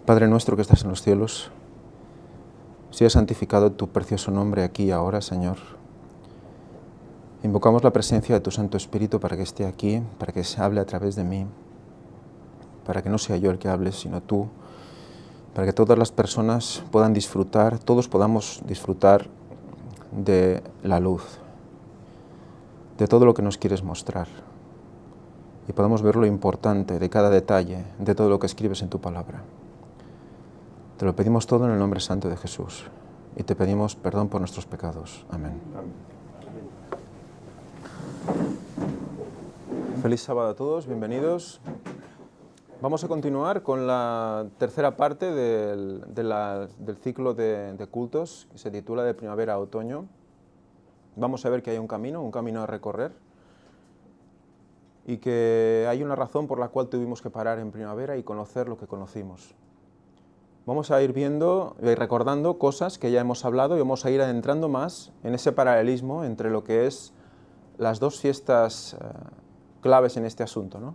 Padre nuestro que estás en los cielos, sea santificado tu precioso nombre aquí y ahora, Señor. Invocamos la presencia de tu Santo Espíritu para que esté aquí, para que se hable a través de mí, para que no sea yo el que hable, sino tú, para que todas las personas puedan disfrutar, todos podamos disfrutar de la luz, de todo lo que nos quieres mostrar, y podamos ver lo importante de cada detalle, de todo lo que escribes en tu palabra. Te lo pedimos todo en el nombre santo de Jesús, y te pedimos perdón por nuestros pecados. Amén. Feliz sábado a todos, bienvenidos. Vamos a continuar con la tercera parte del ciclo de cultos, que se titula De primavera a otoño. Vamos a ver que hay un camino a recorrer, y que hay una razón por la cual tuvimos que parar en primavera y conocer lo que conocimos. Vamos a ir viendo y recordando cosas que ya hemos hablado, y vamos a ir adentrando más en ese paralelismo entre lo que es las dos fiestas claves en este asunto, ¿no?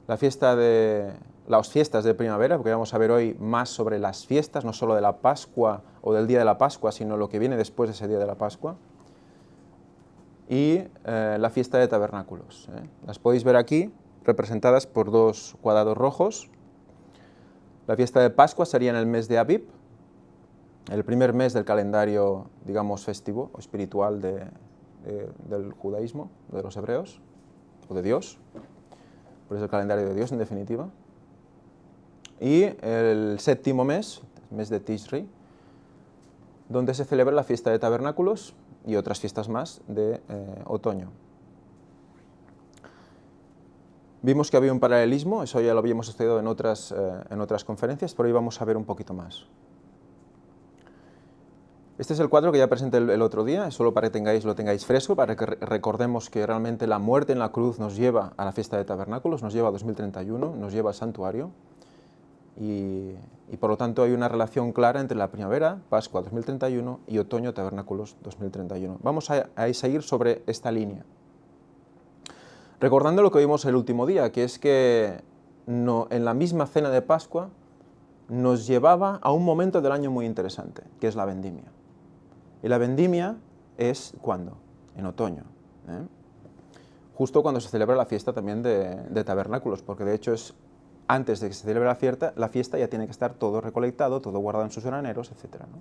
Las fiestas de primavera, porque vamos a ver hoy más sobre las fiestas, no solo de la Pascua o del día de la Pascua, sino lo que viene después de ese día de la Pascua, y la fiesta de tabernáculos. Las podéis ver aquí, representadas por dos cuadrados rojos. La fiesta de Pascua sería en el mes de Abib, el primer mes del calendario, digamos, festivo o espiritual del judaísmo, de los hebreos, o de Dios, por eso el calendario de Dios en definitiva. Y el séptimo mes de Tishri, donde se celebra la fiesta de tabernáculos y otras fiestas más de otoño. Vimos que había un paralelismo, eso ya lo habíamos estudiado en otras conferencias, pero hoy vamos a ver un poquito más. Este es el cuadro que ya presenté el otro día, solo para que lo tengáis fresco, para que recordemos que realmente la muerte en la cruz nos lleva a la fiesta de tabernáculos, nos lleva a 2031, nos lleva al santuario, y por lo tanto hay una relación clara entre la primavera, Pascua 2031, y otoño, tabernáculos 2031. Vamos a seguir sobre esta línea, recordando lo que vimos el último día, que es que en la misma cena de Pascua nos llevaba a un momento del año muy interesante, que es la vendimia. Y la vendimia es ¿cuándo? En otoño, justo cuando se celebra la fiesta también de tabernáculos, porque de hecho es antes de que se celebre la fiesta ya tiene que estar todo recolectado, todo guardado en sus graneros, etc., ¿no?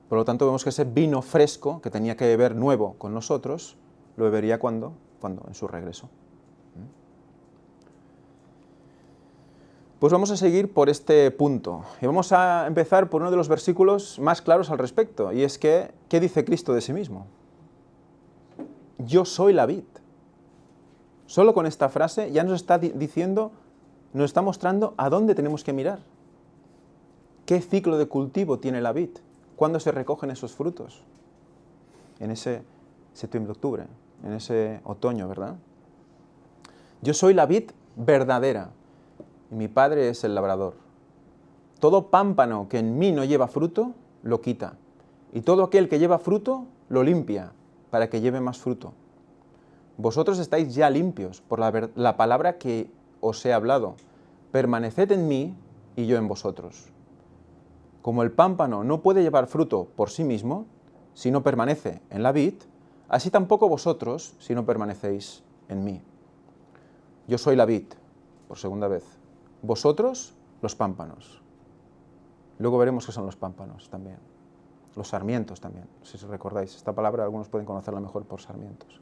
Por lo tanto, vemos que ese vino fresco, que tenía que beber nuevo con nosotros, lo bebería ¿cuándo? En su regreso. Pues vamos a seguir por este punto, y vamos a empezar por uno de los versículos más claros al respecto, y es que, ¿qué dice Cristo de sí mismo? Yo soy la vid. Solo con esta frase ya nos está diciendo, nos está mostrando a dónde tenemos que mirar. ¿Qué ciclo de cultivo tiene la vid? ¿Cuándo se recogen esos frutos? En ese septiembre-octubre, en ese otoño, ¿verdad? Yo soy la vid verdadera, y mi Padre es el labrador. Todo pámpano que en mí no lleva fruto, lo quita, y todo aquel que lleva fruto, lo limpia, para que lleve más fruto. Vosotros estáis ya limpios por la palabra que os he hablado. Permaneced en mí y yo en vosotros. Como el pámpano no puede llevar fruto por sí mismo, si no permanece en la vid, así tampoco vosotros, si no permanecéis en mí. Yo soy la vid, por segunda vez. Vosotros, los pámpanos. Luego veremos qué son los pámpanos también. Los sarmientos también, si recordáis. Esta palabra algunos pueden conocerla mejor por sarmientos.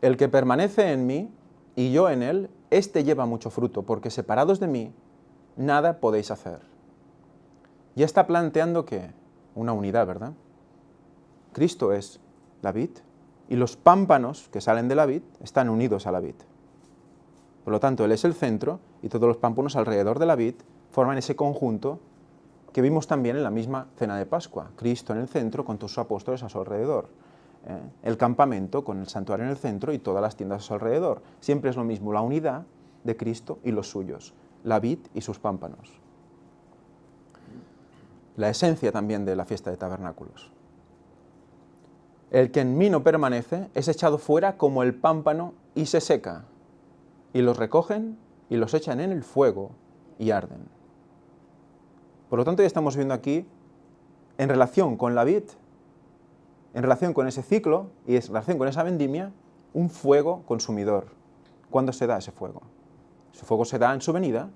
El que permanece en mí y yo en él, éste lleva mucho fruto, porque separados de mí, nada podéis hacer. Ya está planteando que una unidad, ¿verdad? Cristo es la vid, y los pámpanos que salen de la vid están unidos a la vid. Por lo tanto, Él es el centro, y todos los pámpanos alrededor de la vid forman ese conjunto que vimos también en la misma cena de Pascua. Cristo en el centro con todos sus apóstoles a su alrededor. El campamento con el santuario en el centro y todas las tiendas a su alrededor. Siempre es lo mismo, la unidad de Cristo y los suyos, la vid y sus pámpanos. La esencia también de la fiesta de tabernáculos. El que en mí no permanece es echado fuera como el pámpano y se seca, y los recogen y los echan en el fuego y arden. Por lo tanto, ya estamos viendo aquí, en relación con la vid, en relación con ese ciclo y en relación con esa vendimia, un fuego consumidor. ¿Cuándo se da ese fuego? Ese fuego se da en su venida,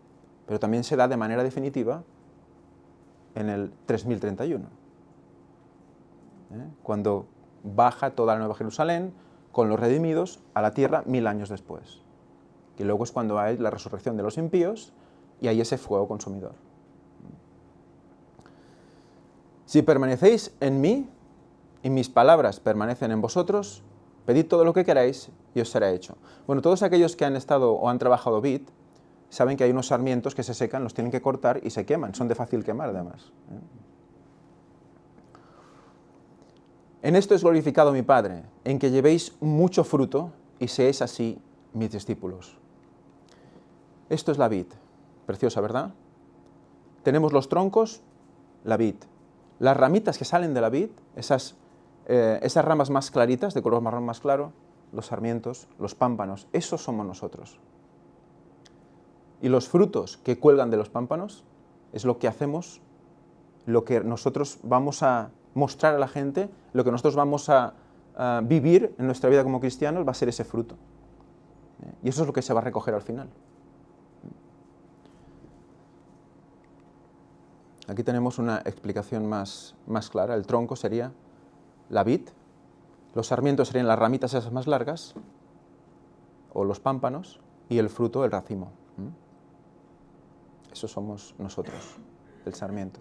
pero también se da de manera definitiva en el 3031, cuando baja toda la Nueva Jerusalén con los redimidos a la tierra 1000 años después. Y luego es cuando hay la resurrección de los impíos y hay ese fuego consumidor. Si permanecéis en mí y mis palabras permanecen en vosotros, pedid todo lo que queráis y os será hecho. Bueno, todos aquellos que han estado o han trabajado vid saben que hay unos sarmientos que se secan, los tienen que cortar y se queman, son de fácil quemar además. En esto es glorificado mi Padre, en que llevéis mucho fruto y seáis así mis discípulos. Esto es la vid, preciosa, ¿verdad? Tenemos los troncos, la vid. Las ramitas que salen de la vid, esas ramas más claritas, de color marrón más claro, los sarmientos, los pámpanos, esos somos nosotros. Y los frutos que cuelgan de los pámpanos es lo que hacemos, lo que nosotros vamos a mostrar a la gente, lo que nosotros vamos a vivir en nuestra vida como cristianos va a ser ese fruto. Y eso es lo que se va a recoger al final. Aquí tenemos una explicación más clara. El tronco sería la vid, los sarmientos serían las ramitas esas más largas, o los pámpanos, y el fruto, el racimo. Eso somos nosotros, el sarmiento.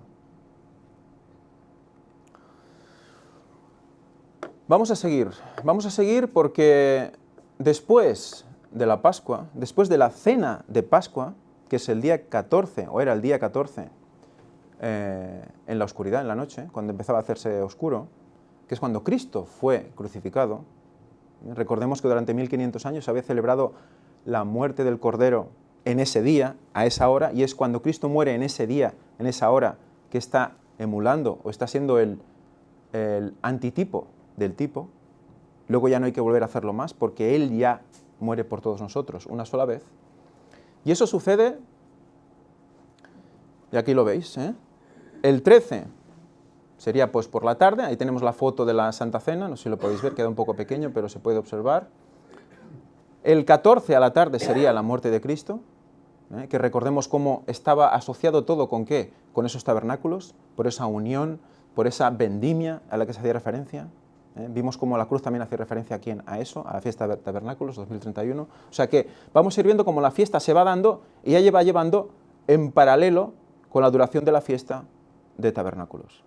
Vamos a seguir porque después de la Pascua, después de la cena de Pascua, que es el día 14, o era el día 14, en la oscuridad, en la noche, cuando empezaba a hacerse oscuro, que es cuando Cristo fue crucificado. Recordemos que durante 1500 años se había celebrado la muerte del Cordero en ese día, a esa hora, y es cuando Cristo muere en ese día, en esa hora, que está emulando o está siendo el antitipo del tipo. Luego ya no hay que volver a hacerlo más porque Él ya muere por todos nosotros una sola vez. Y eso sucede, y aquí lo veis, el 13 sería pues por la tarde, ahí tenemos la foto de la Santa Cena, no sé si lo podéis ver, queda un poco pequeño, pero se puede observar. El 14 a la tarde sería la muerte de Cristo, que recordemos cómo estaba asociado todo con ¿qué? Con esos tabernáculos, por esa unión, por esa vendimia a la que se hacía referencia. Vimos cómo la cruz también hace referencia aquí a eso, a la fiesta de tabernáculos 2031. O sea que vamos a ir viendo cómo la fiesta se va dando y ya va llevando en paralelo con la duración de la fiesta de tabernáculos.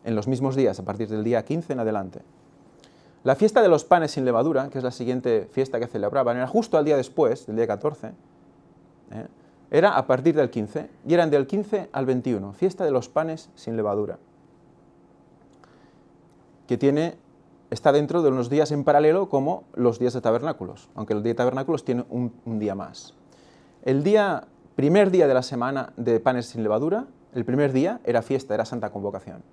En los mismos días, a partir del día 15 en adelante. La fiesta de los panes sin levadura, que es la siguiente fiesta que celebraban, era justo al día después, del día 14, era a partir del 15, y eran del 15 al 21, fiesta de los panes sin levadura, que está dentro de unos días en paralelo como los días de tabernáculos, aunque el día de tabernáculos tiene un día más. El primer día de la semana de panes sin levadura, el primer día era fiesta, era Santa Convocación.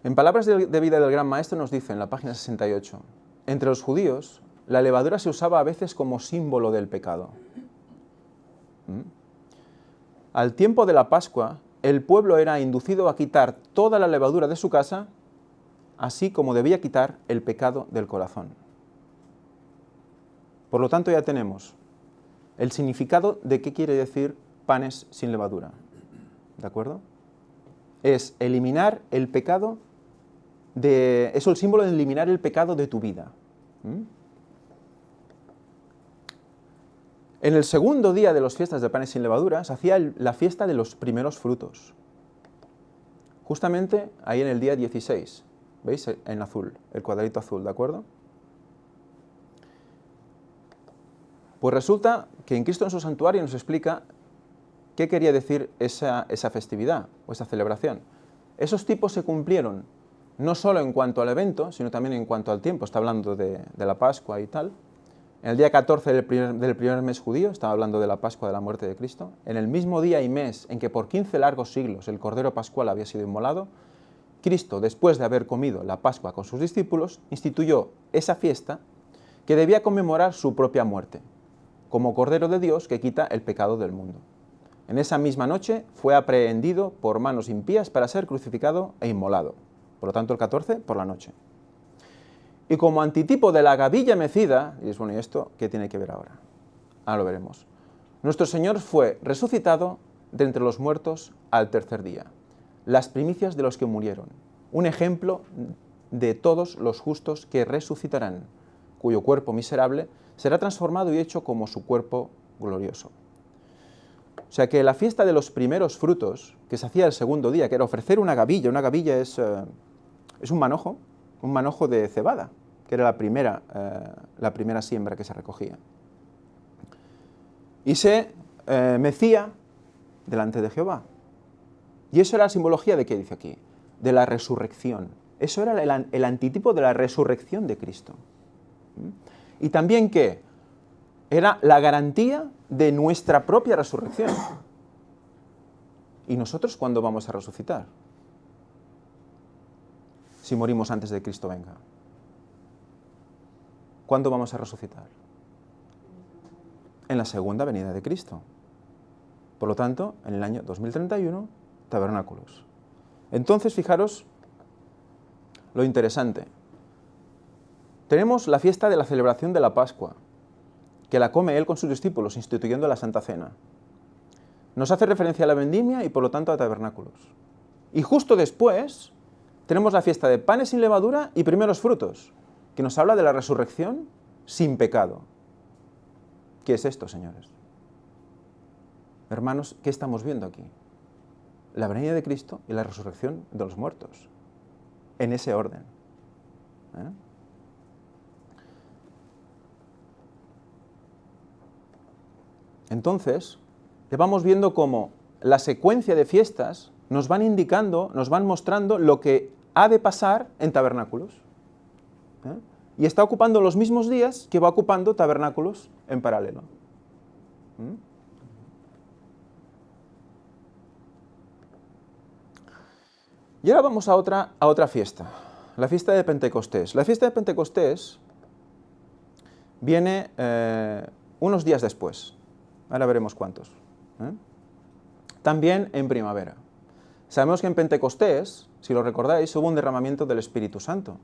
En palabras de vida del Gran Maestro nos dice en la página 68, entre los judíos la levadura se usaba a veces como símbolo del pecado. Al tiempo de la Pascua, el pueblo era inducido a quitar toda la levadura de su casa, así como debía quitar el pecado del corazón. Por lo tanto, ya tenemos el significado de qué quiere decir panes sin levadura. ¿De acuerdo? Es eliminar el pecado es el símbolo de eliminar el pecado de tu vida. En el segundo día de las fiestas de panes sin levadura se hacía la fiesta de los primeros frutos. Justamente ahí en el día 16, ¿veis? En azul, el cuadrito azul, ¿de acuerdo? Pues resulta que en Cristo en su santuario nos explica qué quería decir esa festividad o esa celebración. Esos tipos se cumplieron no solo en cuanto al evento, sino también en cuanto al tiempo. Está hablando de la Pascua y tal. En el día 14 del primer mes judío, estaba hablando de la Pascua de la muerte de Cristo. En el mismo día y mes en que por 15 largos siglos el Cordero Pascual había sido inmolado, Cristo, después de haber comido la Pascua con sus discípulos, instituyó esa fiesta que debía conmemorar su propia muerte, como Cordero de Dios que quita el pecado del mundo. En esa misma noche fue aprehendido por manos impías para ser crucificado e inmolado. Por lo tanto, el 14 por la noche. Y como antitipo de la gavilla mecida, y es bueno, ¿y esto qué tiene que ver ahora? Ahora lo veremos. Nuestro Señor fue resucitado de entre los muertos al tercer día. Las primicias de los que murieron. Un ejemplo de todos los justos que resucitarán, cuyo cuerpo miserable será transformado y hecho como su cuerpo glorioso. O sea que la fiesta de los primeros frutos, que se hacía el segundo día, que era ofrecer una gavilla es un manojo de cebada, que era la primera siembra que se recogía. Y se mecía delante de Jehová. Y eso era la simbología de, ¿qué dice aquí? De la resurrección. Eso era el antitipo de la resurrección de Cristo. Y también, ¿qué? Era la garantía de nuestra propia resurrección. ¿Y nosotros cuándo vamos a resucitar? Si morimos antes de que Cristo venga. ¿Cuándo vamos a resucitar? En la segunda venida de Cristo. Por lo tanto, en el año 2031, tabernáculos. Entonces, fijaros lo interesante. Tenemos la fiesta de la celebración de la Pascua, que la come Él con sus discípulos, instituyendo la Santa Cena. Nos hace referencia a la vendimia y, por lo tanto, a tabernáculos. Y justo después tenemos la fiesta de panes sin levadura y primeros frutos, que nos habla de la resurrección sin pecado. ¿Qué es esto, señores? Hermanos, ¿qué estamos viendo aquí? La venida de Cristo y la resurrección de los muertos, en ese orden. Entonces, ya vamos viendo cómo la secuencia de fiestas nos van indicando, nos van mostrando lo que ha de pasar en tabernáculos. Y está ocupando los mismos días que va ocupando tabernáculos en paralelo. Y ahora vamos a otra fiesta, la fiesta de Pentecostés. La fiesta de Pentecostés viene unos días después. Ahora veremos cuántos. También en primavera. Sabemos que en Pentecostés, si lo recordáis, hubo un derramamiento del Espíritu Santo.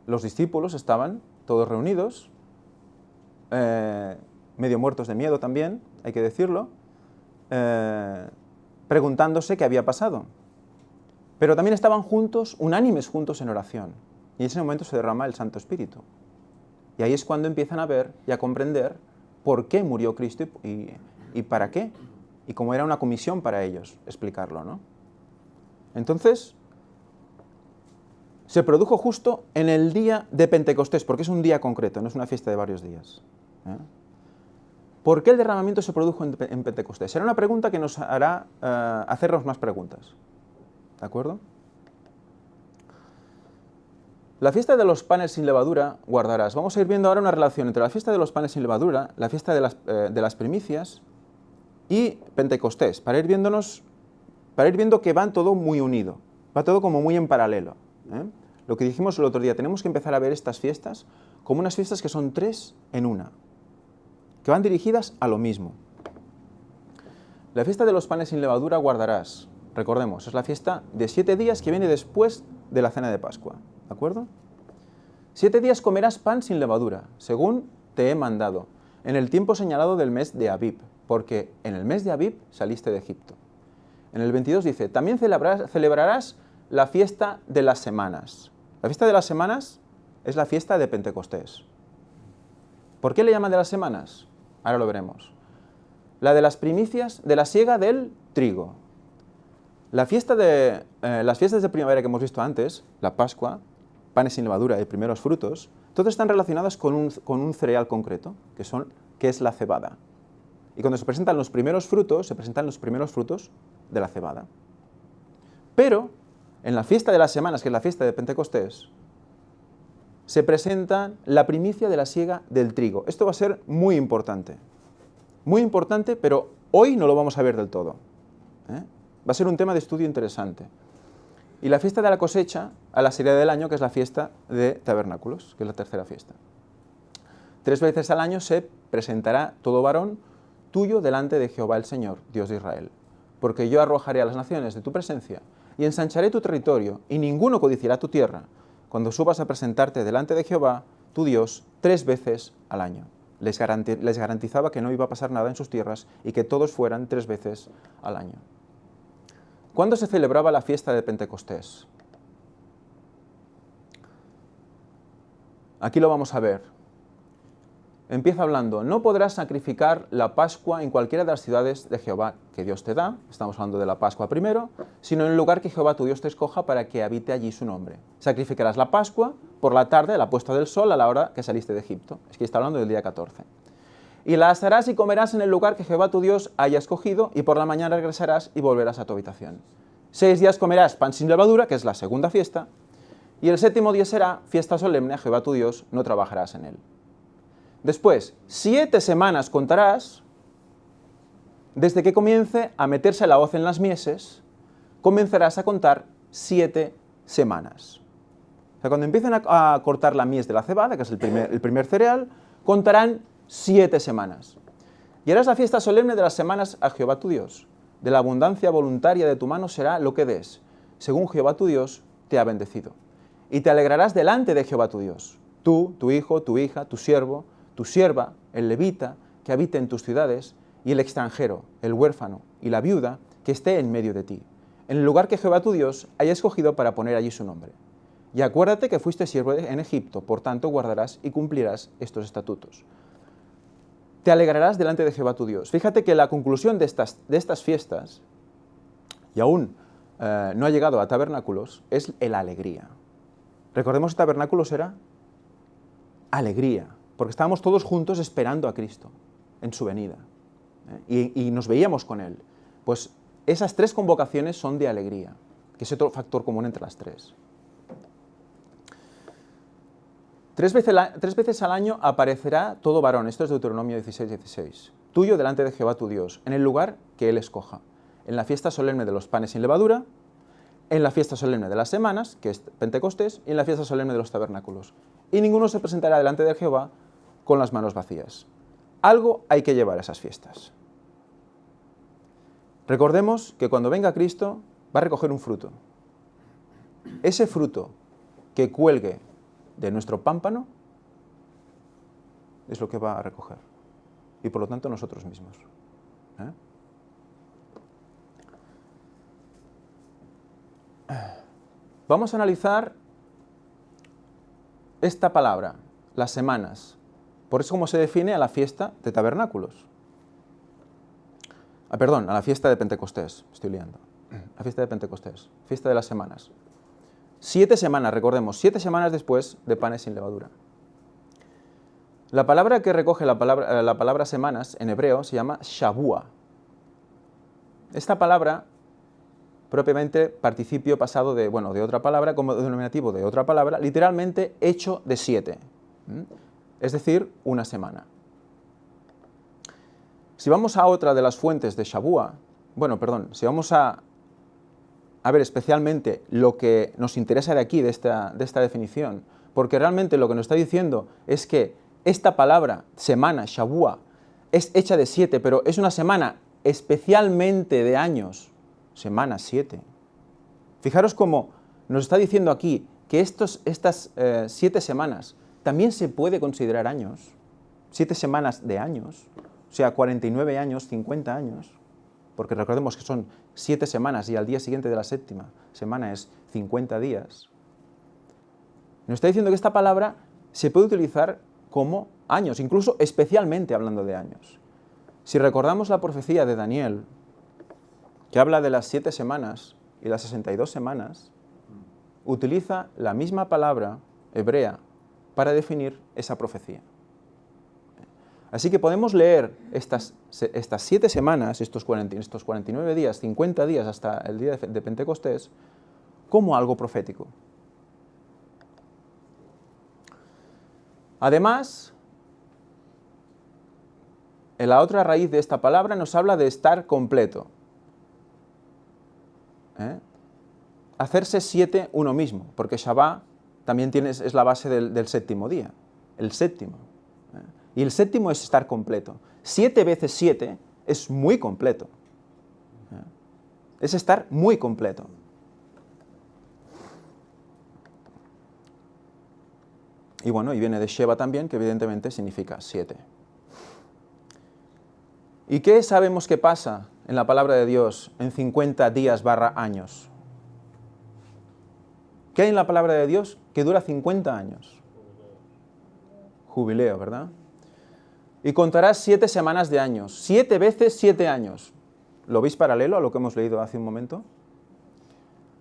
Los discípulos estaban todos reunidos, medio muertos de miedo también, hay que decirlo, preguntándose qué había pasado. Pero también estaban juntos, unánimes juntos en oración. Y en ese momento se derrama el Santo Espíritu. Y ahí es cuando empiezan a ver y a comprender por qué murió Cristo y para qué. Y cómo era una comisión para ellos explicarlo, ¿no? Entonces, se produjo justo en el día de Pentecostés, porque es un día concreto, no es una fiesta de varios días. ¿Por qué el derramamiento se produjo en Pentecostés? Será una pregunta que nos hará hacernos más preguntas. ¿De acuerdo? La fiesta de los panes sin levadura guardarás. Vamos a ir viendo ahora una relación entre la fiesta de los panes sin levadura, la fiesta de las primicias y Pentecostés, para ir viendo que van todo muy unido, va todo como muy en paralelo. Lo que dijimos el otro día, tenemos que empezar a ver estas fiestas como unas fiestas que son tres en una, que van dirigidas a lo mismo. La fiesta de los panes sin levadura guardarás. Recordemos, es la fiesta de 7 días que viene después de la cena de Pascua, ¿de acuerdo? 7 días comerás pan sin levadura, según te he mandado, en el tiempo señalado del mes de Abib, porque en el mes de Abib saliste de Egipto. En el 22 dice, también celebrarás la fiesta de las semanas. La fiesta de las semanas es la fiesta de Pentecostés. ¿Por qué le llaman de las semanas? Ahora lo veremos. La de las primicias de la siega del trigo. Las fiestas de primavera que hemos visto antes, la Pascua, panes sin levadura y primeros frutos, todas están relacionadas con un cereal concreto, que es la cebada. Y cuando se presentan los primeros frutos, se presentan los primeros frutos de la cebada. Pero en la fiesta de las semanas, que es la fiesta de Pentecostés, se presenta la primicia de la siega del trigo. Esto va a ser muy importante, pero hoy no lo vamos a ver del todo. Va a ser un tema de estudio interesante. Y la fiesta de la cosecha, a la salida del año, que es la fiesta de tabernáculos, que es la tercera fiesta. 3 veces al año se presentará todo varón tuyo delante de Jehová el Señor, Dios de Israel. Porque yo arrojaré a las naciones de tu presencia y ensancharé tu territorio, y ninguno codiciará tu tierra, cuando subas a presentarte delante de Jehová, tu Dios, 3 veces al año. Les garantizaba que no iba a pasar nada en sus tierras y que todos fueran 3 veces al año. ¿Cuándo se celebraba la fiesta de Pentecostés? Aquí lo vamos a ver. Empieza hablando, no podrás sacrificar la Pascua en cualquiera de las ciudades de Jehová que Dios te da, estamos hablando de la Pascua primero, sino en el lugar que Jehová tu Dios te escoja para que habite allí su nombre. Sacrificarás la Pascua por la tarde, a la puesta del sol, a la hora que saliste de Egipto. Es que está hablando del día 14. Y la asarás y comerás en el lugar que Jehová tu Dios haya escogido, y por la mañana regresarás y volverás a tu habitación. 6 días comerás pan sin levadura, que es la segunda fiesta, y el 7º día será fiesta solemne a Jehová tu Dios, no trabajarás en él. Después, 7 semanas contarás, desde que comience a meterse la hoz en las mieses, comenzarás a contar 7 semanas. O sea, cuando empiecen a cortar la mies de la cebada, que es el primer cereal, contarán 7 semanas. Y harás la fiesta solemne de las semanas a Jehová tu Dios. De la abundancia voluntaria de tu mano será lo que des, según Jehová tu Dios te ha bendecido. Y te alegrarás delante de Jehová tu Dios, tú, tu hijo, tu hija, tu siervo, tu sierva, el levita, que habite en tus ciudades, y el extranjero, el huérfano y la viuda, que esté en medio de ti, en el lugar que Jehová tu Dios haya escogido para poner allí su nombre. Y acuérdate que fuiste siervo en Egipto, por tanto guardarás y cumplirás estos estatutos. Te alegrarás delante de Jehová tu Dios. Fíjate que la conclusión de estas fiestas, y aún no ha llegado a tabernáculos, es la alegría. Recordemos que tabernáculos era alegría, porque estábamos todos juntos esperando a Cristo en su venida, y nos veíamos con Él. Pues esas 3 convocaciones son de alegría, que es otro factor común entre las 3. 3 veces al año aparecerá todo varón, esto es Deuteronomio 16:16, tuyo delante de Jehová tu Dios, en el lugar que Él escoja, en la fiesta solemne de los panes sin levadura, en la fiesta solemne de las semanas, que es Pentecostés, y en la fiesta solemne de los tabernáculos. Y ninguno se presentará delante de Jehová con las manos vacías. Algo hay que llevar a esas fiestas. Recordemos que cuando venga Cristo va a recoger un fruto. Ese fruto que cuelgue de nuestro pámpano es lo que va a recoger. Y por lo tanto nosotros mismos. Vamos a analizar esta palabra, las semanas. Por eso cómo se define a la fiesta de tabernáculos. Perdón, a la fiesta de Pentecostés, estoy liando. La fiesta de Pentecostés, fiesta de las semanas. 7 semanas, recordemos, 7 semanas después de panes sin levadura. La palabra que recoge la palabra semanas en hebreo se llama Shavua. Esta palabra, propiamente participio pasado de otra palabra, como denominativo de otra palabra, literalmente hecho de 7. Es decir, una semana. Si vamos a otra de las fuentes de Shavua, si vamos a ver especialmente lo que nos interesa de aquí, de esta definición, porque realmente lo que nos está diciendo es que esta palabra, semana, Shavua, es hecha de 7, pero es una semana especialmente de años, semana 7. Fijaros cómo nos está diciendo aquí que estas 7 semanas también se puede considerar años, 7 semanas de años, o sea, 49 años, 50 años, porque recordemos que son 7 semanas y al día siguiente de la 7ª semana es 50 días. Nos está diciendo que esta palabra se puede utilizar como años, incluso especialmente hablando de años. Si recordamos la profecía de Daniel, que habla de las 7 semanas y las 62 semanas, utiliza la misma palabra hebrea para definir esa profecía. Así que podemos leer estas 7 semanas, estos 49 días, 50 días hasta el día de Pentecostés, como algo profético. Además, en la otra raíz de esta palabra nos habla de estar completo. Hacerse 7 uno mismo, porque Shabbat también es la base del 7º día, el 7º. Y el séptimo es estar completo. 7 veces 7 es muy completo. Es estar muy completo. Y bueno, y viene de Sheva también, que evidentemente significa 7. ¿Y qué sabemos que pasa en la palabra de Dios en 50 días / años? ¿Qué hay en la palabra de Dios que dura 50 años? Jubileo, ¿verdad? Y contarás 7 semanas de años. 7 veces 7 años. ¿Lo veis paralelo a lo que hemos leído hace un momento?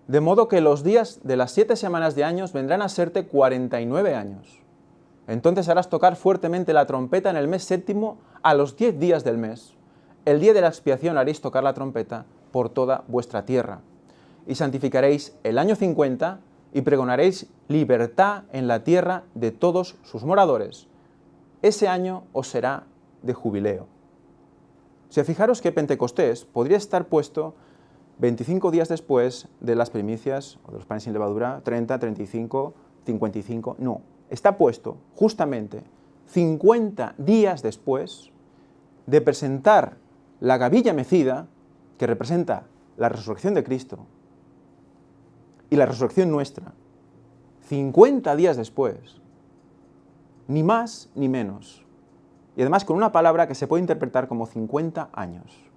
De modo que los días de las 7 semanas de años vendrán a serte 49 años. Entonces harás tocar fuertemente la trompeta en el mes séptimo a los 10 días del mes. El día de la expiación haréis tocar la trompeta por toda vuestra tierra. Y santificaréis el año 50 y pregonaréis libertad en la tierra de todos sus moradores. Ese año os será de jubileo. Si fijaros que Pentecostés podría estar puesto 25 días después de las primicias o de los panes sin levadura, 30, 35, 55, no. Está puesto justamente 50 días después de presentar la gavilla mecida, que representa la resurrección de Cristo, y la resurrección nuestra. 50 días después. Ni más ni menos. Y además con una palabra que se puede interpretar como 50 años.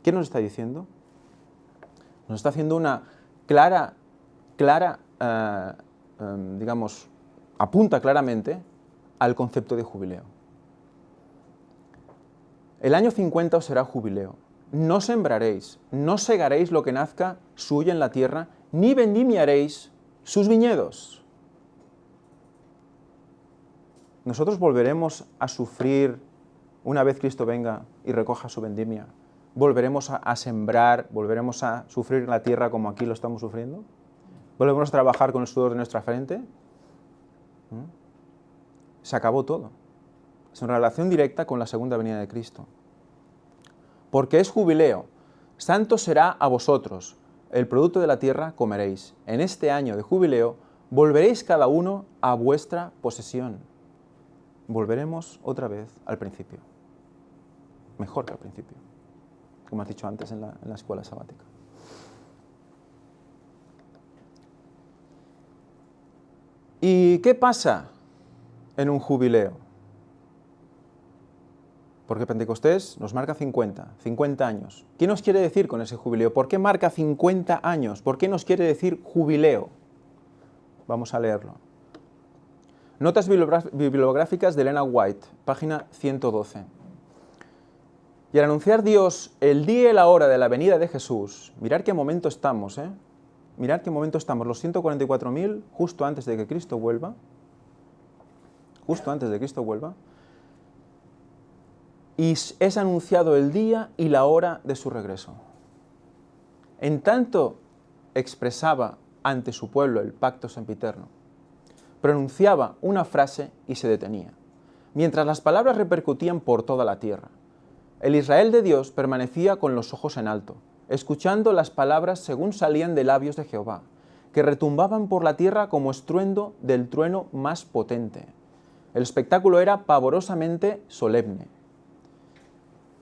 ¿Qué nos está diciendo? Nos está haciendo una digamos, apunta claramente al concepto de jubileo. El año 50 os será jubileo. No sembraréis, no segaréis lo que nazca suyo en la tierra, ni vendimiaréis sus viñedos. Nosotros volveremos a sufrir una vez Cristo venga y recoja su vendimia. ¿Volveremos a sembrar, volveremos a sufrir en la tierra como aquí lo estamos sufriendo? ¿Volveremos a trabajar con el sudor de nuestra frente? Se acabó todo. Es una relación directa con la segunda venida de Cristo. Porque es jubileo. Santo será a vosotros. El producto de la tierra comeréis. En este año de jubileo volveréis cada uno a vuestra posesión. Volveremos otra vez al principio. Mejor que al principio. Como has dicho antes en la escuela sabática. ¿Y qué pasa en un jubileo? Porque Pentecostés nos marca 50 años. ¿Qué nos quiere decir con ese jubileo? ¿Por qué marca 50 años? ¿Por qué nos quiere decir jubileo? Vamos a leerlo. Notas bibliográficas de Elena White, página 112. Y al anunciar Dios el día y la hora de la venida de Jesús, mirad qué momento estamos, Mirad qué momento estamos, los 144.000, justo antes de que Cristo vuelva. Justo antes de que Cristo vuelva. Y es anunciado el día y la hora de su regreso. En tanto expresaba ante su pueblo el pacto sempiterno, pronunciaba una frase y se detenía, mientras las palabras repercutían por toda la tierra. El Israel de Dios permanecía con los ojos en alto, escuchando las palabras según salían de labios de Jehová, que retumbaban por la tierra como estruendo del trueno más potente. El espectáculo era pavorosamente solemne.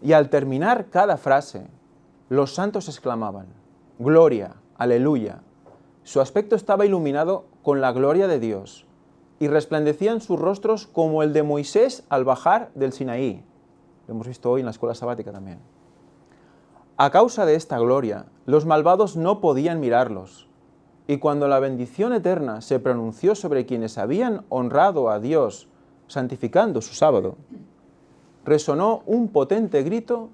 Y al terminar cada frase, los santos exclamaban: Gloria, aleluya. Su aspecto estaba iluminado con la gloria de Dios, y resplandecían sus rostros como el de Moisés al bajar del Sinaí. Lo hemos visto hoy en la escuela sabática también. A causa de esta gloria, los malvados no podían mirarlos, y cuando la bendición eterna se pronunció sobre quienes habían honrado a Dios, santificando su sábado, resonó un potente grito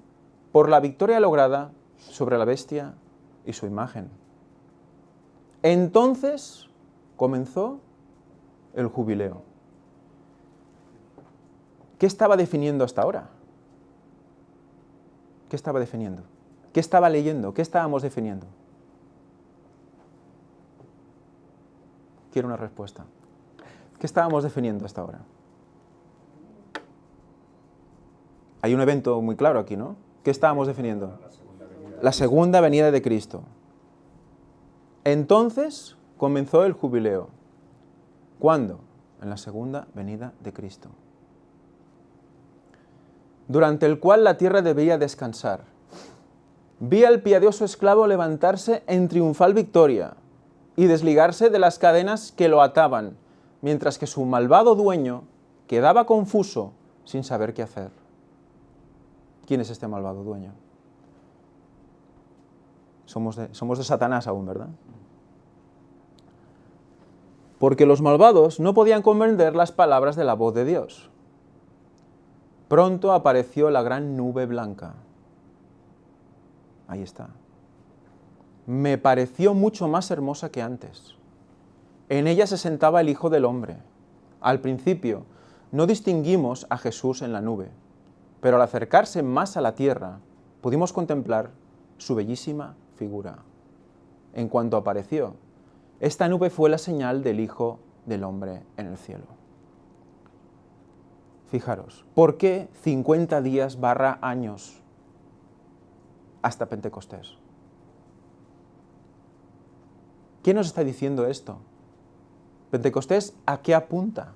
por la victoria lograda sobre la bestia y su imagen. Entonces comenzó el jubileo. ¿Qué estaba definiendo hasta ahora? ¿Qué estaba definiendo? ¿Qué estaba leyendo? ¿Qué estábamos definiendo? Quiero una respuesta. ¿Qué estábamos definiendo hasta ahora? Hay un evento muy claro aquí, ¿no? ¿Qué estábamos definiendo? La segunda venida de Cristo. Entonces comenzó el jubileo. ¿Cuándo? En la segunda venida de Cristo. durante el cual la tierra debía descansar. Vi al piadoso esclavo levantarse en triunfal victoria y desligarse de las cadenas que lo ataban, mientras que su malvado dueño quedaba confuso sin saber qué hacer. ¿Quién es este malvado dueño? Somos de Satanás aún, ¿verdad? Porque los malvados no podían comprender las palabras de la voz de Dios. Pronto apareció la gran nube blanca. Ahí está. Me pareció mucho más hermosa que antes. En ella se sentaba el Hijo del Hombre. Al principio no distinguimos a Jesús en la nube, pero al acercarse más a la tierra pudimos contemplar su bellísima figura. En cuanto apareció, esta nube fue la señal del Hijo del Hombre en el cielo. Fijaros, ¿por qué 50 días / años hasta Pentecostés? ¿Quién nos está diciendo esto? ¿Pentecostés a qué apunta?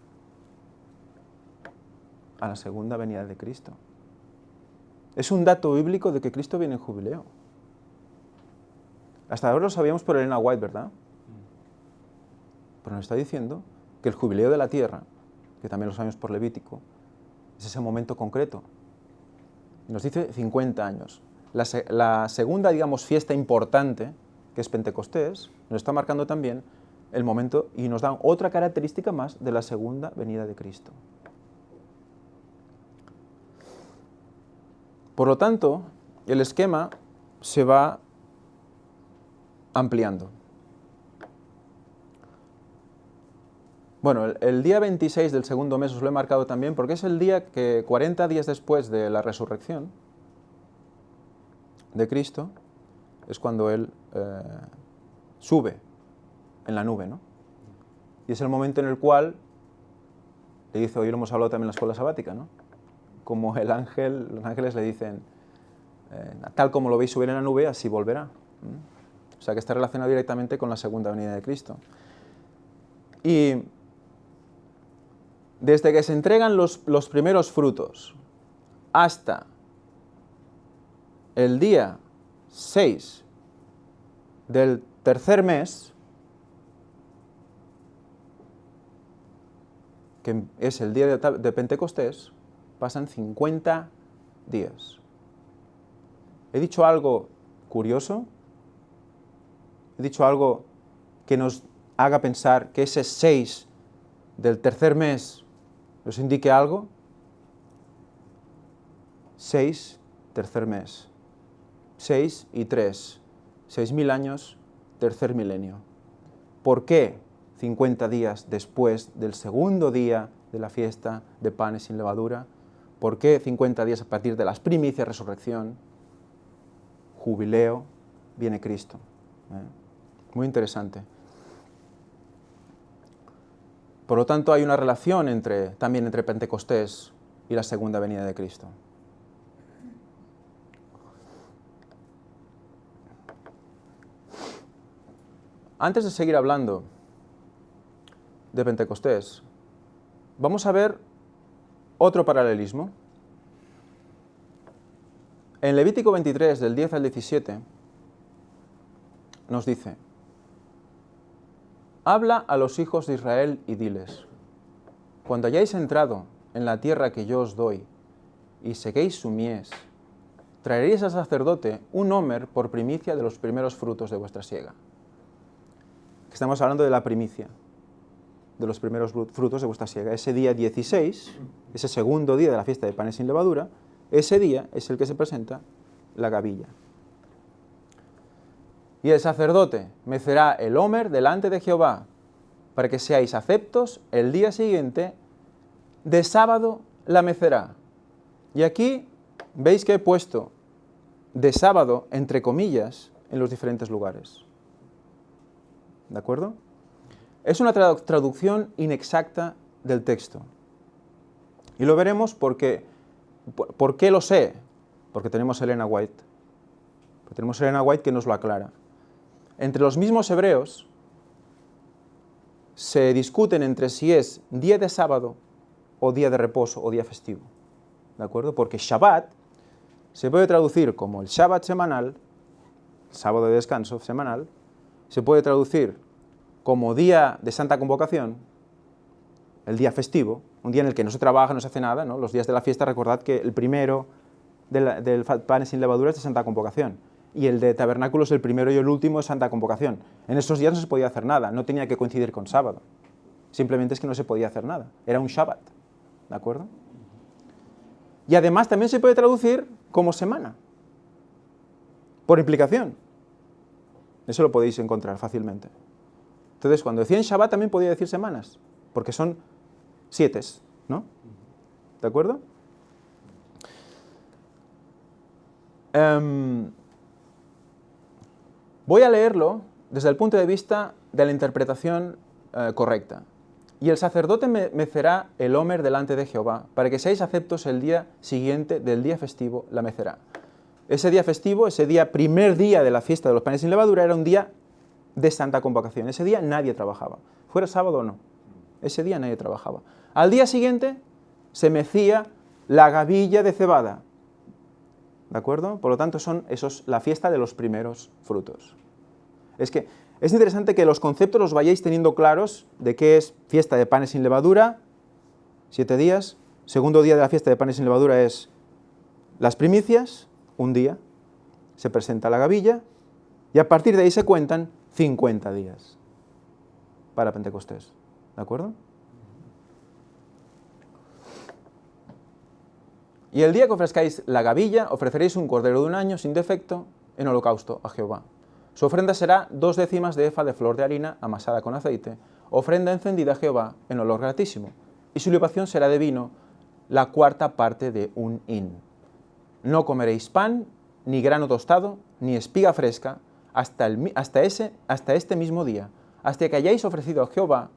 A la segunda venida de Cristo. Es un dato bíblico de que Cristo viene en jubileo. Hasta ahora lo sabíamos por Elena White, ¿verdad? Pero nos está diciendo que el jubileo de la tierra, que también lo sabemos por Levítico, es ese momento concreto. Nos dice 50 años. La segunda, digamos, fiesta importante, que es Pentecostés, nos está marcando también el momento y nos da otra característica más de la segunda venida de Cristo. Por lo tanto, el esquema se va ampliando. Bueno, el día 26 del segundo mes os lo he marcado también porque es el día que 40 días después de la resurrección de Cristo es cuando Él sube en la nube, ¿no? Y es el momento en el cual le dice, hoy lo hemos hablado también en la escuela sabática, ¿no? Como los ángeles le dicen, tal como lo veis subir en la nube, así volverá. O sea que está relacionado directamente con la segunda venida de Cristo. Y desde que se entregan los primeros frutos hasta el día 6 del tercer mes, que es el día de Pentecostés, pasan 50 días. ¿He dicho algo curioso? ¿He dicho algo que nos haga pensar que ese 6 del tercer mes nos indique algo? 6, tercer mes. 6 y 3. 6.000 años, tercer milenio. ¿Por qué 50 días después del segundo día de la fiesta de panes sin levadura? ¿Por qué 50 días a partir de las primicias, resurrección, jubileo, viene Cristo? Muy interesante. Por lo tanto, hay una relación también entre Pentecostés y la segunda venida de Cristo. Antes de seguir hablando de Pentecostés, vamos a ver otro paralelismo. En Levítico 23, del 10 al 17, nos dice, habla a los hijos de Israel y diles, cuando hayáis entrado en la tierra que yo os doy y sequéis su mies, traeréis al sacerdote un homer por primicia de los primeros frutos de vuestra siega. Estamos hablando de la primicia, de los primeros frutos de vuestra siega. Ese día 16, ese segundo día de la fiesta de panes sin levadura, ese día es el que se presenta la gavilla. Y el sacerdote mecerá el homer delante de Jehová, para que seáis aceptos el día siguiente, de sábado la mecerá. Y aquí veis que he puesto de sábado, entre comillas, en los diferentes lugares. ¿De acuerdo? Es una traducción inexacta del texto. Y lo veremos porque, ¿por qué lo sé? Porque tenemos a Elena White. Porque tenemos a Elena White que nos lo aclara. Entre los mismos hebreos se discuten entre si es día de sábado o día de reposo o día festivo. ¿de acuerdo? Porque Shabbat se puede traducir como el Shabbat semanal, sábado de descanso semanal, se puede traducir como día de Santa Convocación, el día festivo, un día en el que no se trabaja, no se hace nada, ¿no? Los días de la fiesta, recordad que el primero del panes sin levadura es de Santa Convocación, y el de tabernáculos, el primero y el último, es Santa Convocación. En esos días no se podía hacer nada, no tenía que coincidir con sábado, simplemente es que no se podía hacer nada, era un Shabbat, ¿de acuerdo? Y además también se puede traducir como semana, por implicación. Eso lo podéis encontrar fácilmente. Entonces, cuando decían Shabbat también podía decir semanas, porque son 7, ¿no? ¿De acuerdo? Voy a leerlo desde el punto de vista de la interpretación correcta. Y el sacerdote mecerá el homer delante de Jehová, para que seáis aceptos el día siguiente del día festivo, la mecerá. Ese día festivo, ese día, primer día de la fiesta de los panes sin levadura, era un día de Santa Convocación. Ese día nadie trabajaba, fuera sábado o no. Ese día nadie trabajaba. Al día siguiente se mecía la gavilla de cebada, ¿de acuerdo? Por lo tanto, son la fiesta de los primeros frutos. Es que es interesante que los conceptos los vayáis teniendo claros de qué es fiesta de panes sin levadura, 7 días. Segundo día de la fiesta de panes sin levadura es las primicias, un día. Se presenta la gavilla y a partir de ahí se cuentan 50 días para Pentecostés. ¿De acuerdo? Y el día que ofrezcáis la gavilla, ofreceréis un cordero de un año sin defecto en holocausto a Jehová. Su ofrenda será 2 décimas de efa de flor de harina amasada con aceite, ofrenda encendida a Jehová en olor gratísimo. Y su libación será de vino, la 4ª parte de un hin. No comeréis pan, ni grano tostado, ni espiga fresca, hasta este mismo día, hasta que hayáis ofrecido a Jehová,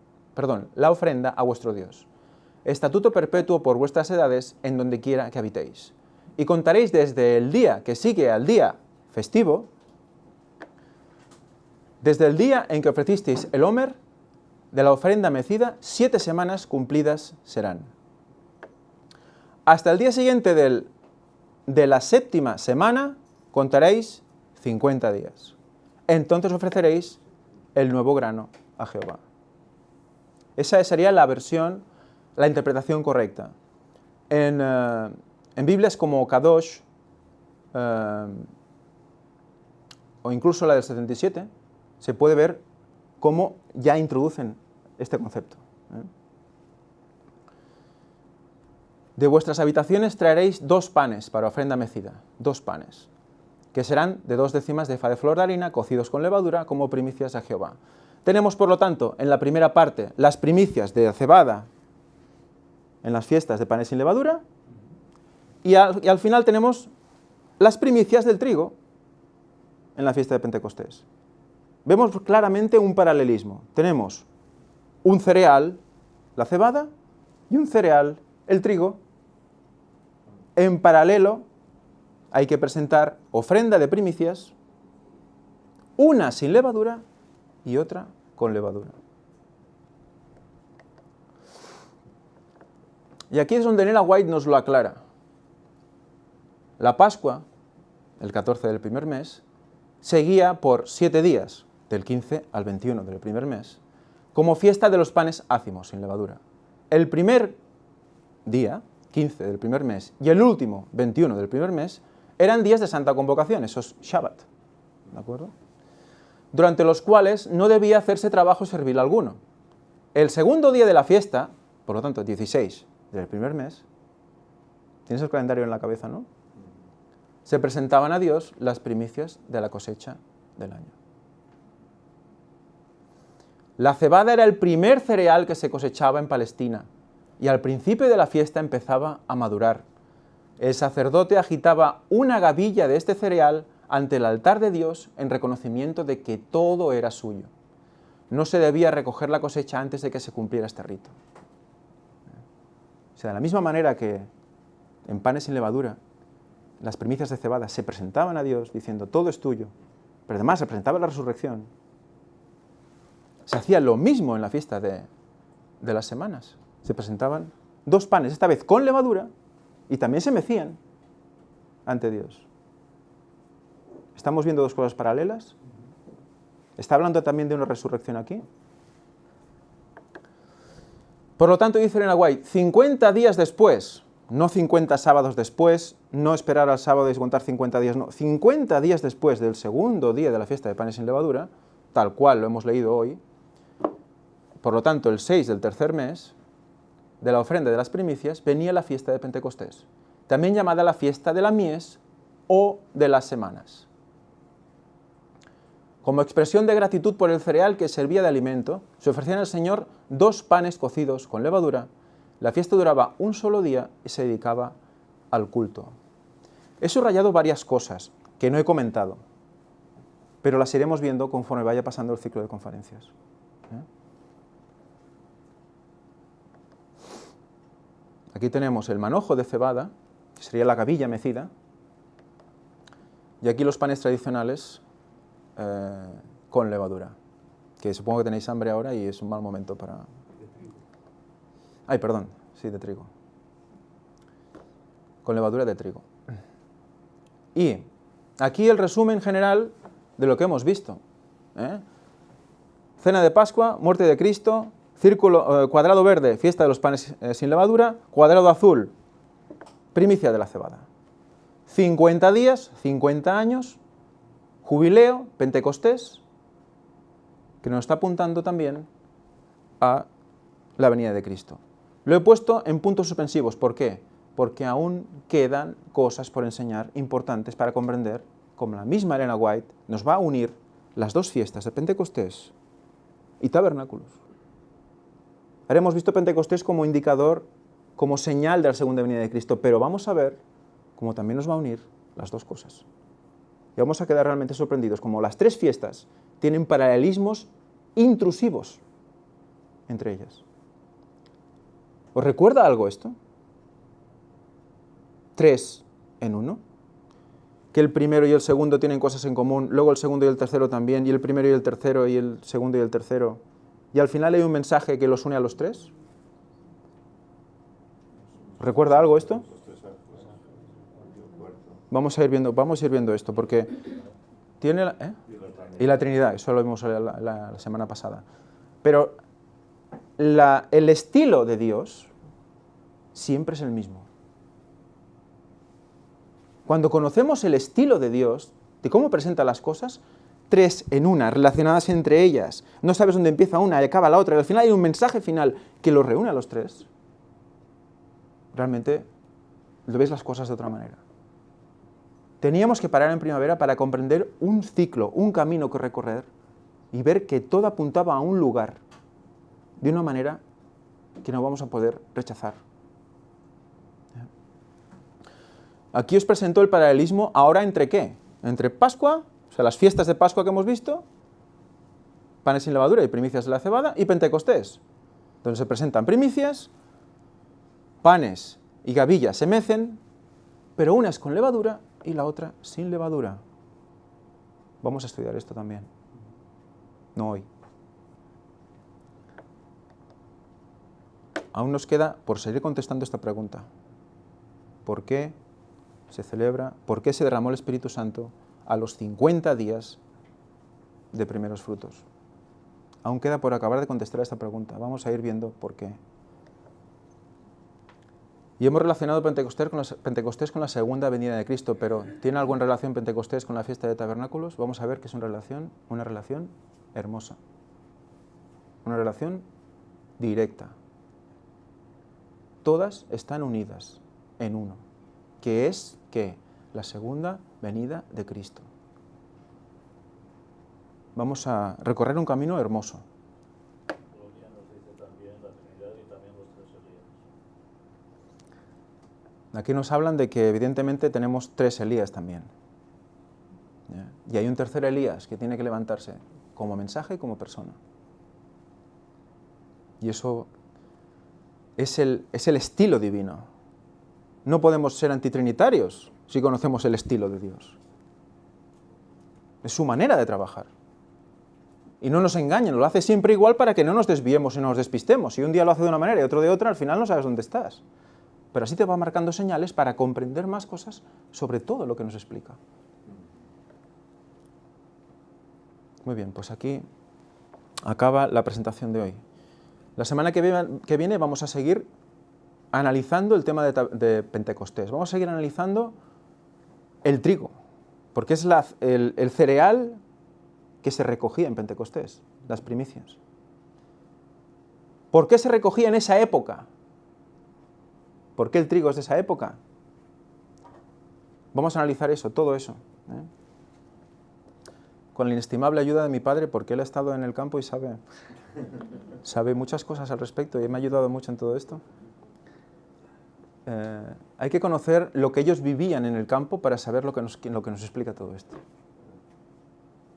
la ofrenda a vuestro Dios. Estatuto perpetuo por vuestras edades en donde quiera que habitéis. Y contaréis desde el día que sigue al día festivo, desde el día en que ofrecisteis el homer de la ofrenda mecida, 7 semanas cumplidas serán. Hasta el día siguiente de la 7ª semana contaréis 50 días. Entonces ofreceréis el nuevo grano a Jehová. Esa sería la interpretación correcta. En Biblias como Kadosh, o incluso la del 77, se puede ver cómo ya introducen este concepto. De vuestras habitaciones traeréis 2 panes para ofrenda mecida, 2 panes, que serán de 2 décimas de efa de flor de harina, cocidos con levadura, como primicias a Jehová. Tenemos, por lo tanto, en la primera parte, las primicias de cebada en las fiestas de panes sin levadura, y al final tenemos las primicias del trigo en la fiesta de Pentecostés. Vemos claramente un paralelismo. Tenemos un cereal, la cebada, y un cereal, el trigo. En paralelo hay que presentar ofrenda de primicias, una sin levadura y otra con levadura. Y aquí es donde Nela White nos lo aclara. La Pascua, el 14 del primer mes, seguía por 7 días, del 15 al 21 del primer mes, como fiesta de los panes ácimos, sin levadura. El primer día, 15 del primer mes, y el último, 21 del primer mes, eran días de Santa Convocación, esos Shabbat, ¿de acuerdo? Durante los cuales no debía hacerse trabajo servil alguno. El segundo día de la fiesta, por lo tanto 16 del primer mes, tienes el calendario en la cabeza, ¿no? Se presentaban a Dios las primicias de la cosecha del año. La cebada era el primer cereal que se cosechaba en Palestina y al principio de la fiesta empezaba a madurar. El sacerdote agitaba una gavilla de este cereal ante el altar de Dios en reconocimiento de que todo era suyo. No se debía recoger la cosecha antes de que se cumpliera este rito. O sea, de la misma manera que en panes sin levadura, las primicias de cebada se presentaban a Dios diciendo todo es tuyo, pero además se presentaba la resurrección, se hacía lo mismo en la fiesta de las semanas. Se presentaban 2 panes, esta vez con levadura y también se mecían ante Dios. ¿Estamos viendo dos cosas paralelas? ¿Está hablando también de una resurrección aquí? Por lo tanto, dice Elena White, 50 días después, no 50 sábados después, no esperar al sábado y contar 50 días, no, 50 días después del segundo día de la fiesta de panes sin levadura, tal cual lo hemos leído hoy, por lo tanto, el 6 del tercer mes, de la ofrenda de las primicias, venía la fiesta de Pentecostés, también llamada la fiesta de la mies o de las semanas. Como expresión de gratitud por el cereal que servía de alimento, se ofrecían al Señor 2 panes cocidos con levadura. La fiesta duraba un solo día y se dedicaba al culto. He subrayado varias cosas que no he comentado, pero las iremos viendo conforme vaya pasando el ciclo de conferencias. Aquí tenemos el manojo de cebada, que sería la gavilla mecida, y aquí los panes tradicionales con levadura, que supongo que tenéis hambre ahora y es un mal momento para... Ay, perdón, sí, de trigo. Con levadura de trigo. Y aquí el resumen general de lo que hemos visto. Cena de Pascua, muerte de Cristo, círculo, cuadrado verde, fiesta de los panes sin levadura, cuadrado azul, primicia de la cebada. 50 días, 50 años, jubileo, Pentecostés, que nos está apuntando también a la venida de Cristo. Lo he puesto en puntos suspensivos. ¿Por qué? Porque aún quedan cosas por enseñar importantes para comprender cómo la misma Elena White nos va a unir las dos fiestas de Pentecostés y tabernáculos. Ahora hemos visto Pentecostés como indicador, como señal de la segunda venida de Cristo, pero vamos a ver cómo también nos va a unir las dos cosas. Y vamos a quedar realmente sorprendidos, como las 3 fiestas tienen paralelismos intrusivos entre ellas. ¿Os recuerda algo esto? 3 en 1. Que el primero y el segundo tienen cosas en común, luego el segundo y el tercero también, y el primero y el tercero, y el segundo y el tercero. Y al final hay un mensaje que los une a los 3. ¿Recuerda algo esto? Vamos a ir viendo esto, porque tiene... Y la Trinidad, eso lo vimos la semana pasada. Pero el estilo de Dios siempre es el mismo. Cuando conocemos el estilo de Dios, de cómo presenta las cosas, 3 en una, relacionadas entre ellas, no sabes dónde empieza una y acaba la otra, y al final hay un mensaje final que los reúne a los 3, realmente lo ves las cosas de otra manera. Teníamos que parar en primavera para comprender un ciclo, un camino que recorrer y ver que todo apuntaba a un lugar de una manera que no vamos a poder rechazar. Aquí os presento el paralelismo ahora entre ¿qué? Entre Pascua, o sea, las fiestas de Pascua que hemos visto, panes sin levadura y primicias de la cebada, y Pentecostés, donde se presentan primicias, panes y gavillas se mecen, pero una es con levadura y la otra sin levadura. Vamos a estudiar esto también. No hoy. Aún nos queda por seguir contestando esta pregunta. ¿Por qué se celebra, por qué se derramó el Espíritu Santo a los 50 días de primeros frutos? Aún queda por acabar de contestar a esta pregunta. Vamos a ir viendo por qué. Y hemos relacionado Pentecostés con la segunda venida de Cristo, pero ¿tiene alguna relación Pentecostés con la fiesta de tabernáculos? Vamos a ver que es una relación hermosa. Una relación directa. Todas están unidas en uno, que es, ¿qué? La segunda venida de Cristo. Vamos a recorrer un camino hermoso. Aquí nos hablan de que evidentemente tenemos 3 Elías también. ¿Ya? Y hay un tercer Elías que tiene que levantarse como mensaje y como persona. Y eso es el estilo divino. No podemos ser antitrinitarios si conocemos el estilo de Dios. Es su manera de trabajar. Y no nos engañen, lo hace siempre igual para que no nos desviemos y no nos despistemos. Si un día lo hace de una manera y otro de otra, al final no sabes dónde estás. pero así te va marcando señales para comprender más cosas sobre todo lo que nos explica. Muy bien, pues aquí acaba la presentación de hoy. La semana que viene vamos a seguir analizando el tema de Pentecostés. Vamos a seguir analizando el trigo, porque es el cereal que se recogía en Pentecostés, las primicias. ¿Por qué se recogía en esa época? ¿Por qué el trigo es de esa época? Vamos a analizar eso, todo eso, ¿eh? Con la inestimable ayuda de mi padre, porque él ha estado en el campo y sabe muchas cosas al respecto y me ha ayudado mucho en todo esto. Hay que conocer lo que ellos vivían en el campo para saber lo que nos explica todo esto.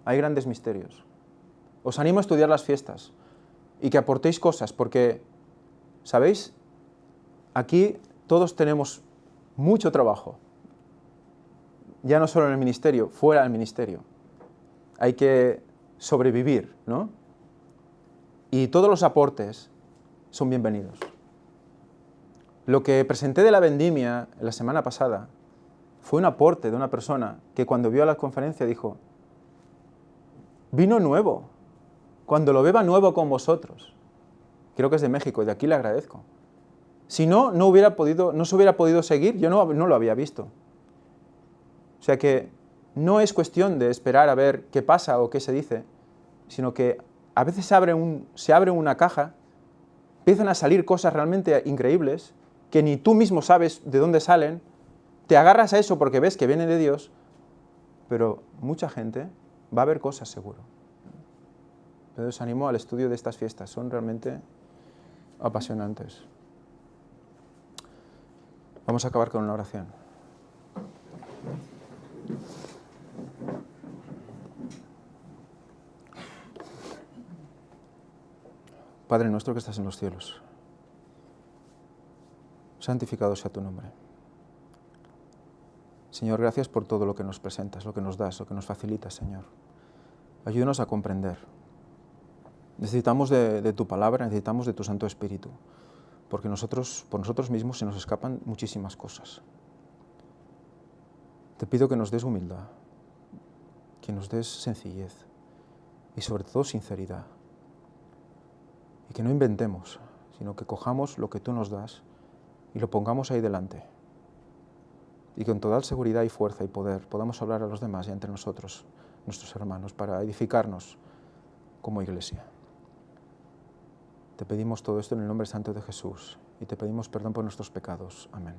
Hay grandes misterios. Os animo a estudiar las fiestas y que aportéis cosas, porque, ¿sabéis? Aquí todos tenemos mucho trabajo, ya no solo en el ministerio, fuera del ministerio. Hay que sobrevivir, ¿no? Y todos los aportes son bienvenidos. Lo que presenté de la vendimia la semana pasada fue un aporte de una persona que cuando vio la conferencia dijo: vino nuevo, cuando lo beba nuevo con vosotros. Creo que es de México y de aquí le agradezco. Si no, no se hubiera podido seguir, yo no lo había visto. O sea que no es cuestión de esperar a ver qué pasa o qué se dice, sino que a veces se abre una caja, empiezan a salir cosas realmente increíbles, que ni tú mismo sabes de dónde salen, te agarras a eso porque ves que viene de Dios, pero mucha gente va a ver cosas seguro. Entonces os animo al estudio de estas fiestas, son realmente apasionantes. Vamos a acabar con una oración. Padre nuestro que estás en los cielos, santificado sea tu nombre. Señor, gracias por todo lo que nos presentas, lo que nos das, lo que nos facilitas, Señor. Ayúdanos a comprender. Necesitamos de tu palabra, necesitamos de tu Santo Espíritu, porque por nosotros mismos se nos escapan muchísimas cosas. Te pido que nos des humildad, que nos des sencillez y sobre todo sinceridad. Y que no inventemos, sino que cojamos lo que tú nos das y lo pongamos ahí delante. Y con total seguridad y fuerza y poder podamos hablar a los demás y entre nosotros, nuestros hermanos, para edificarnos como iglesia. Te pedimos todo esto en el nombre santo de Jesús y te pedimos perdón por nuestros pecados. Amén.